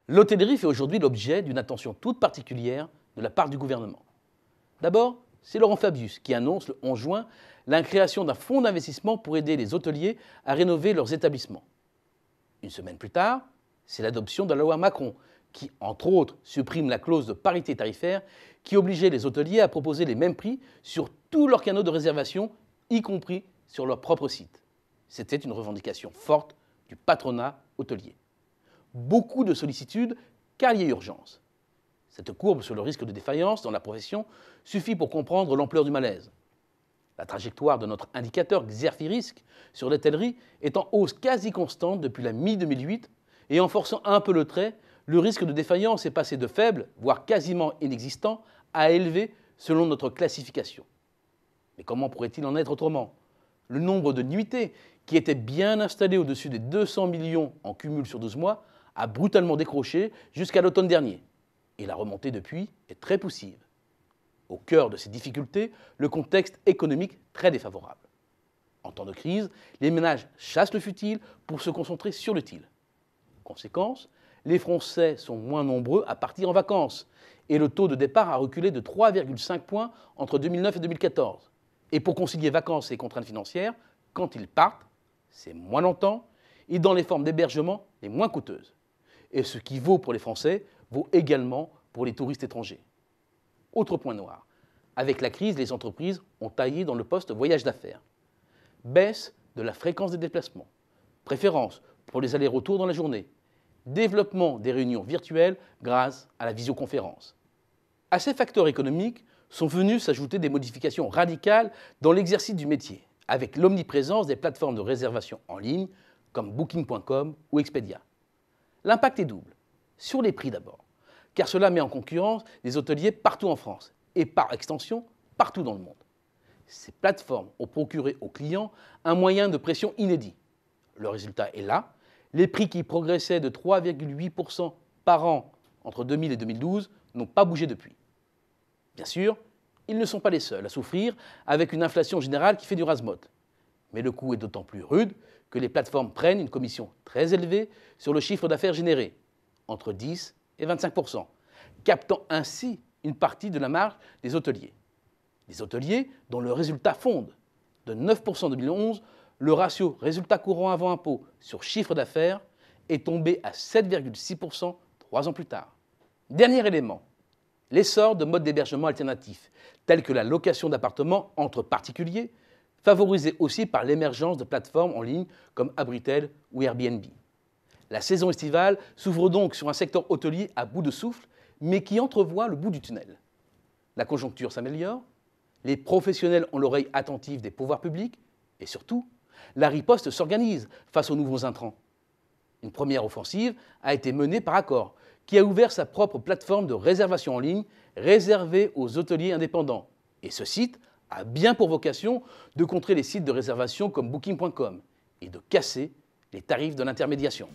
L'hôtellerie fait aujourd'hui l'objet d'une attention toute particulière de la part du gouvernement. D'abord, c'est Laurent Fabius qui annonce le 11 juin la création d'un fonds d'investissement pour aider les hôteliers à rénover leurs établissements. Une semaine plus tard, c'est l'adoption de la loi Macron qui, entre autres, supprime la clause de parité tarifaire qui obligeait les hôteliers à proposer les mêmes prix sur tous leurs canaux de réservation, y compris sur leur propre site. C'était une revendication forte du patronat hôtelier. Beaucoup de sollicitudes car il y a urgence. Cette courbe sur le risque de défaillance dans la profession suffit pour comprendre l'ampleur du malaise. La trajectoire de notre indicateur Xerfi-Risque sur l'hôtellerie est en hausse quasi constante depuis la mi-2008 et en forçant un peu le trait, le risque de défaillance est passé de faible, voire quasiment inexistant, à élevé selon notre classification. Mais comment pourrait-il en être autrement? Le nombre de nuitées, qui était bien installé au-dessus des 200 millions en cumul sur 12 mois, a brutalement décroché jusqu'à l'automne dernier. Et la remontée depuis est très poussive. Au cœur de ces difficultés, le contexte économique très défavorable. En temps de crise, les ménages chassent le futile pour se concentrer sur l'utile. Conséquence, les Français sont moins nombreux à partir en vacances et le taux de départ a reculé de 3,5 points entre 2009 et 2014. Et pour concilier vacances et contraintes financières, quand ils partent, c'est moins longtemps et dans les formes d'hébergement les moins coûteuses. Et ce qui vaut pour les Français vaut également pour les touristes étrangers. Autre point noir, avec la crise, les entreprises ont taillé dans le poste voyage d'affaires. Baisse de la fréquence des déplacements, préférence pour les allers-retours dans la journée, développement des réunions virtuelles grâce à la visioconférence. À ces facteurs économiques sont venus s'ajouter des modifications radicales dans l'exercice du métier, avec l'omniprésence des plateformes de réservation en ligne comme Booking.com ou Expedia. L'impact est double. Sur les prix d'abord, car cela met en concurrence les hôteliers partout en France et par extension partout dans le monde. Ces plateformes ont procuré aux clients un moyen de pression inédit. Le résultat est là. Les prix qui progressaient de 3,8% par an entre 2000 et 2012 n'ont pas bougé depuis. Bien sûr, ils ne sont pas les seuls à souffrir avec une inflation générale qui fait du raz-motte. Mais le coût est d'autant plus rude que les plateformes prennent une commission très élevée sur le chiffre d'affaires généré, entre 10 et 25%, captant ainsi une partie de la marge des hôteliers. Les hôteliers dont le résultat fonde. De 9% en 2011, le ratio résultat courant avant impôt sur chiffre d'affaires est tombé à 7,6% 3 ans plus tard. Dernier élément, l'essor de modes d'hébergement alternatifs, tels que la location d'appartements entre particuliers, favorisé aussi par l'émergence de plateformes en ligne comme Abritel ou Airbnb. La saison estivale s'ouvre donc sur un secteur hôtelier à bout de souffle, mais qui entrevoit le bout du tunnel. La conjoncture s'améliore, les professionnels ont l'oreille attentive des pouvoirs publics, et surtout, la riposte s'organise face aux nouveaux intrants. Une première offensive a été menée par Accor, qui a ouvert sa propre plateforme de réservation en ligne réservée aux hôteliers indépendants. Et ce site a bien pour vocation de contrer les sites de réservation comme Booking.com et de casser les tarifs de l'intermédiation.